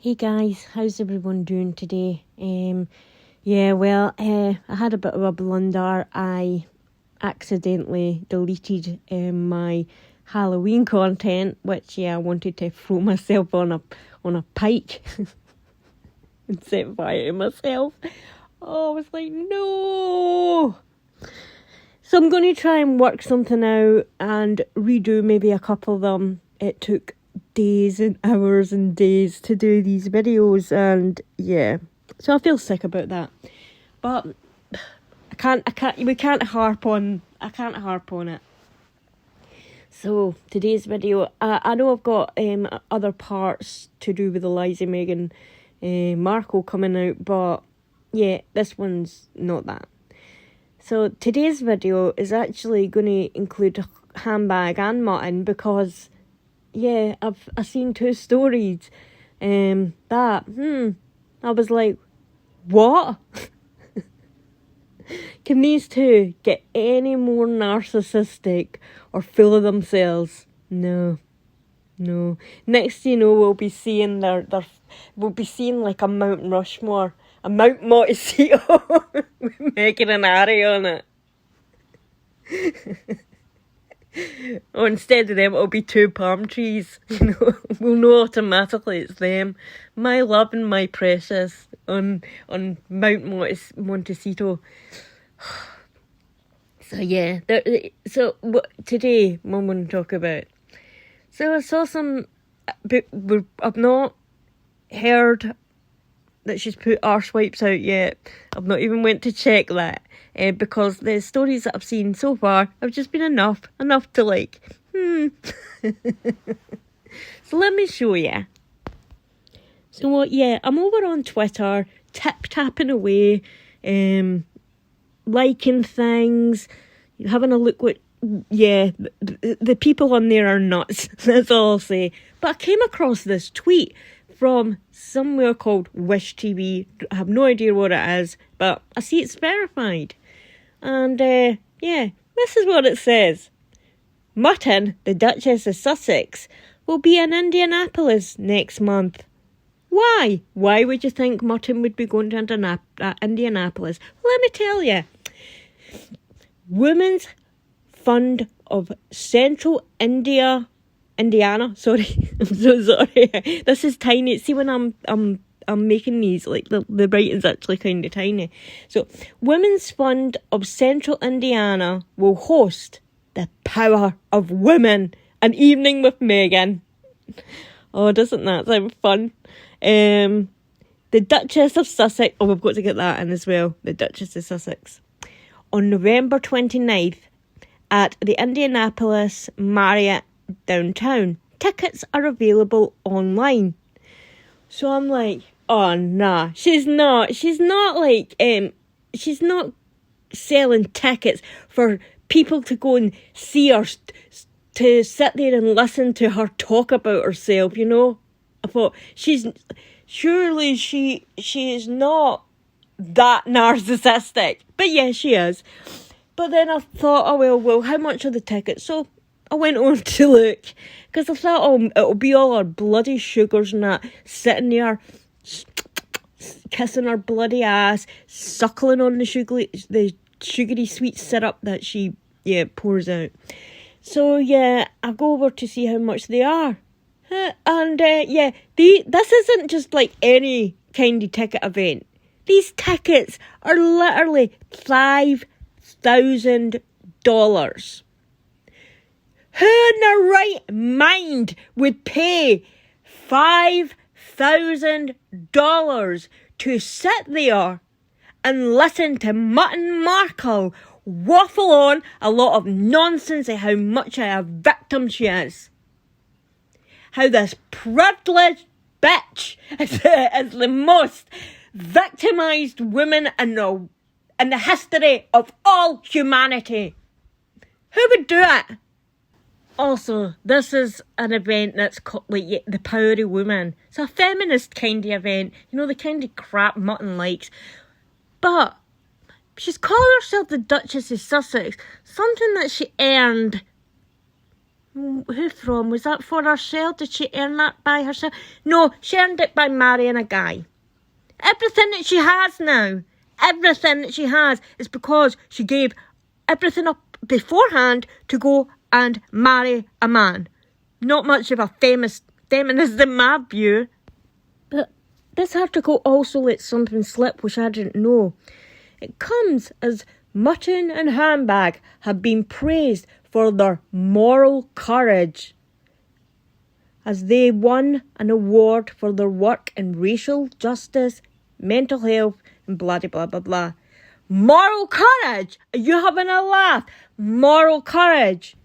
Hey guys, how's everyone doing today? I had a bit of a blunder. I accidentally deleted my Halloween content, which I wanted to throw myself on a pike and set fire to myself. Oh, I was like, no. So I'm going to try and work something out and redo maybe a couple of them. It took days and hours and days to do these videos, and so I feel sick about that, but I can't harp on it. So today's video, I know I've got other parts to do with Eliza Meghan Markle coming out, but this one's not that. So today's video is actually going to include a handbag and mutton, because I've seen two stories I was like, what? Can these two get any more narcissistic or full of themselves? No. Next thing you know, we'll be seeing like a Mount Rushmore, a Mount Montecito with Meghan and Harry on it. Or instead of them, it'll be two palm trees. We'll know automatically it's them. My love and my precious on Mount Montecito. So today, Mum want to talk about. So I saw some. I've not heard that she's put arse-wipes out yet. I've not even went to check that. Because the stories that I've seen so far have just been enough to like, So let me show you. So I'm over on Twitter, tapping away, liking things, having a look what, the people on there are nuts, that's all I'll say. But I came across this tweet from somewhere called Wish TV. I have no idea what it is, but I see it's verified. And, this is what it says. Mutton, the Duchess of Sussex, will be in Indianapolis next month. Why? Why would you think Mutton would be going to Indianapolis? Let me tell you. Women's Fund of Central Indiana. Sorry, I'm so sorry. This is tiny. See, when I'm making these, like, the writing's actually kind of tiny. So, Women's Fund of Central Indiana will host the Power of Women, an evening with Meghan. Oh, doesn't that sound fun? The Duchess of Sussex. Oh, we've got to get that in as well. The Duchess of Sussex. On November 29th at the Indianapolis Marriott downtown. Tickets are available online. So I'm like, oh nah, she's not selling tickets for people to go and see her, to sit there and listen to her talk about herself, I thought, surely she is not that narcissistic. But yeah, she is. But then I thought, oh well, how much are the tickets? So I went on to look, because I thought, oh, it'll be all her bloody sugars and that, sitting there, kissing her bloody ass, suckling on the sugary sweet syrup that she, pours out. So, I go over to see how much they are. And, this isn't just like any kind of ticket event. These tickets are literally $5,000. Who in their right mind would pay $5,000 to sit there and listen to Mutton Markle waffle on a lot of nonsense of how much of a victim she is? How this privileged bitch is the most victimised woman in the history of all humanity. Who would do it? Also, this is an event that's called, like, the Power of Women. It's a feminist kind of event. The kind of crap Mutton likes. But she's calling herself the Duchess of Sussex. Something that she earned Who from? Was that for herself? Did she earn that by herself? No, she earned it by marrying a guy. Everything that she has now, everything that she has is because she gave everything up beforehand to go and marry a man. Not much of a feminist in my view. But this article also lets something slip which I didn't know. It comes as Mutton and Handbag have been praised for their moral courage as they won an award for their work in racial justice, mental health, and blah blah blah blah. Moral courage? Are you having a laugh? Moral courage.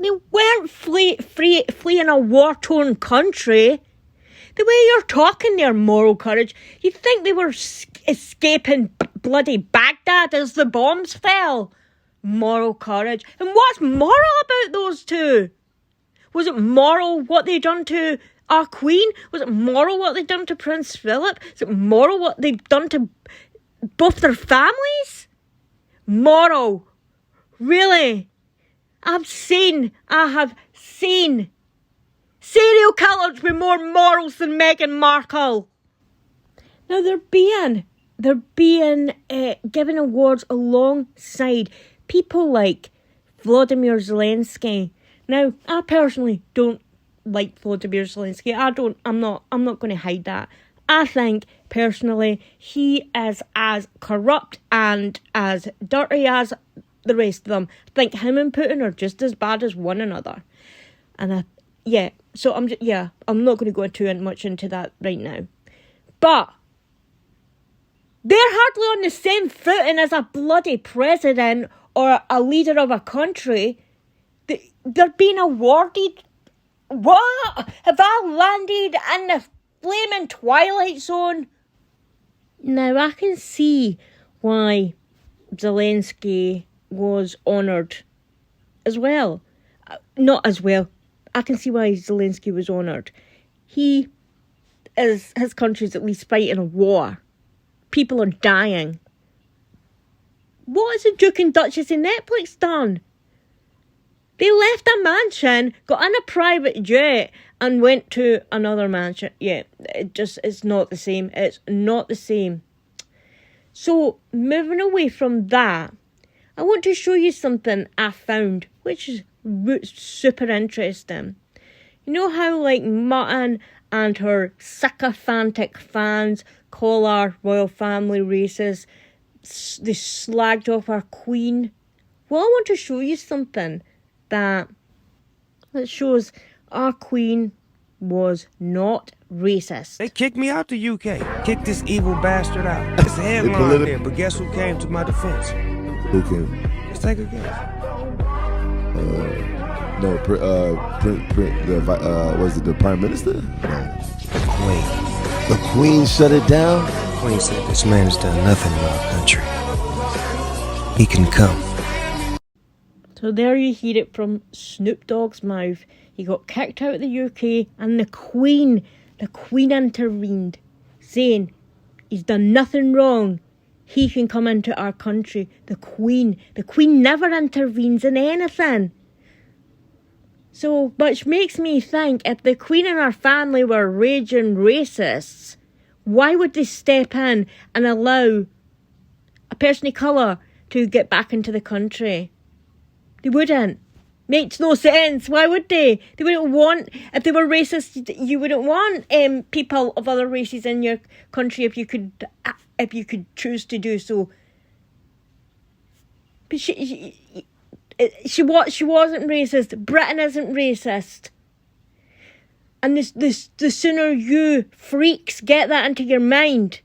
They weren't fleeing a war-torn country. The way you're talking there, moral courage, you'd think they were escaping bloody Baghdad as the bombs fell. Moral courage. And what's moral about those two? Was it moral what they done to our Queen? Was it moral what they done to Prince Philip? Is it moral what they've done to both their families? Moral. Really? I have seen serial killers with more morals than Meghan Markle. Now they're being given awards alongside people like Vladimir Zelensky. Now, I personally don't like Vladimir Zelensky. I'm not going to hide that. I think, personally, he is as corrupt and as dirty as the rest of them. I think him and Putin are just as bad as one another. And I'm not going to go too much into that right now. But they're hardly on the same footing as a bloody president or a leader of a country. They're being awarded. What? Have I landed in the flaming Twilight Zone? Now, I can see why Zelensky was honoured as well. Not as well. I can see why Zelensky was honoured. His country's at least fighting a war. People are dying. What has the Duke and Duchess of Netflix done? They left a mansion, got in a private jet, and went to another mansion. Yeah, it's not the same. It's not the same. So, moving away from that, I want to show you something I found, which is super interesting. You know how, like, Mutton and her sycophantic fans call our royal family racist? They slagged off our queen. Well, I want to show you something that shows our queen was not racist. They kicked me out the UK. Kicked this evil bastard out. It's a headline there, but guess who came to my defense? Who came? Let's take a guess. Was it the Prime Minister? No. The Queen. The Queen shut it down? The Queen said, this man has done nothing in our country. He can come. So there you hear it from Snoop Dogg's mouth. He got kicked out of the UK and the Queen intervened, saying he's done nothing wrong. He can come into our country. The Queen never intervenes in anything. So, which makes me think, if the Queen and her family were raging racists, why would they step in and allow a person of colour to get back into the country? They wouldn't. Makes no sense. Why would they? They wouldn't want, if they were racist, you wouldn't want people of other races in your country if you could choose to do so. But she wasn't racist. Britain isn't racist. And the sooner you freaks get that into your mind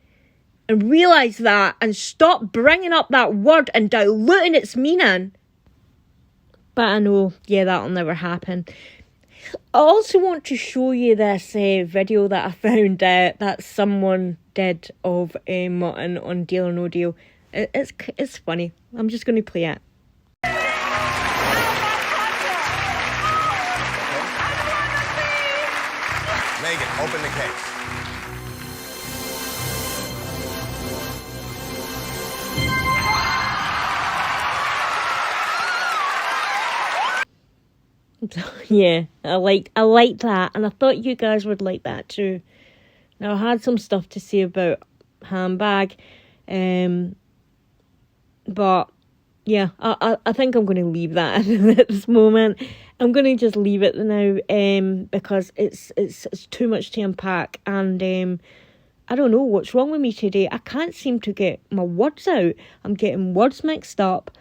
and realise that and stop bringing up that word and diluting its meaning. But I know, yeah, that'll never happen. I also want to show you this video that I found that someone did of Mutton on Deal or No Deal. It's funny. I'm just going to play it. Megan, open the case. Yeah, I like that, and I thought you guys would like that too. Now, I had some stuff to say about handbag, but yeah, I think I'm going to leave that at this moment. I'm going to just leave it now, because it's too much to unpack, and I don't know what's wrong with me today. I can't seem to get my words out. I'm getting words mixed up.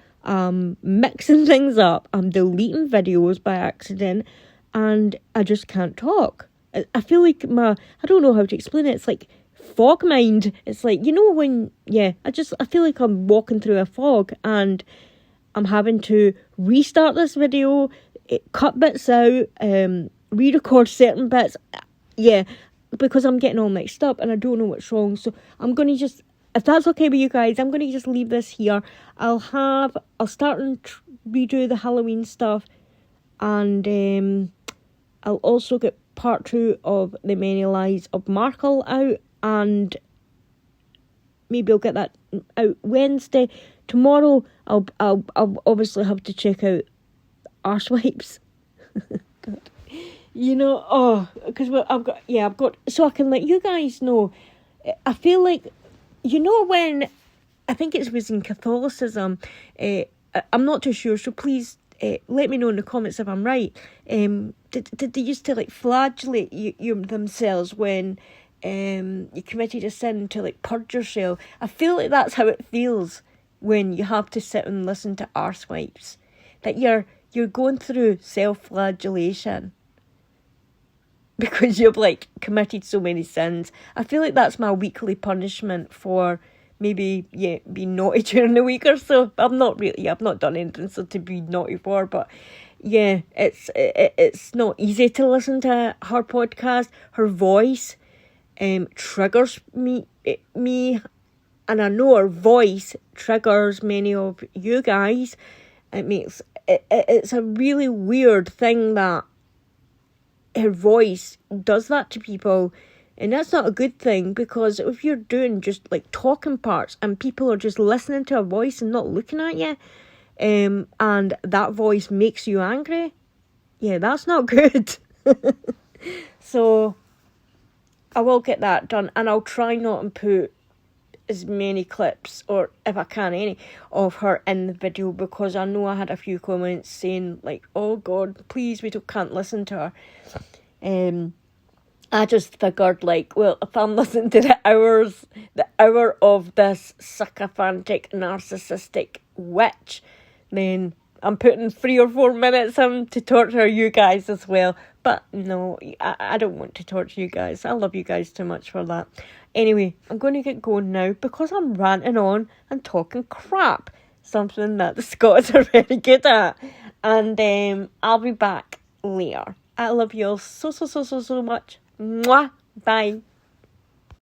Mixing things up. I'm deleting videos by accident, and I just can't talk. I feel like I don't know how to explain it. It's like fog mind. It's like, when, I feel like I'm walking through a fog, and I'm having to restart this video, cut bits out, re-record certain bits. Yeah, because I'm getting all mixed up, and I don't know what's wrong. So I'm going to just, if that's okay with you guys, I'm going to just leave this here. I'll start and redo the Halloween stuff, and I'll also get part 2 of The Many Lies of Markle out, and maybe I'll get that out Wednesday. Tomorrow, I'll obviously have to check out Arsewipes. God. Because I've got, so I can let you guys know. I feel like, when, I think it was in Catholicism, I'm not too sure, so please let me know in the comments if I'm right. Did they used to flagellate themselves when you committed a sin to purge yourself? I feel like that's how it feels when you have to sit and listen to Arsewipes. That you're going through self-flagellation because you've committed so many sins. I feel like that's my weekly punishment for maybe being naughty during the week or so. I've not done anything so to be naughty for, but yeah, it's not easy to listen to her podcast. Her voice triggers me, and I know her voice triggers many of you guys. It's a really weird thing that her voice does that to people, and that's not a good thing, because if you're doing just talking parts and people are just listening to a voice and not looking at you, and that voice makes you angry, that's not good. So I will get that done, and I'll try not and put as many clips, or if I can any, of her in the video, because I know I had a few comments saying oh God, please, we can't listen to her. I just figured well, if I'm listening to the hour of this sycophantic narcissistic witch, then I'm putting 3 or 4 minutes in to torture you guys as well. But no, I don't want to torture you guys. I love you guys too much for that. Anyway, I'm going to get going now because I'm ranting on and talking crap. Something that the Scots are very good at. And I'll be back later. I love you all so much. Mwah. Bye.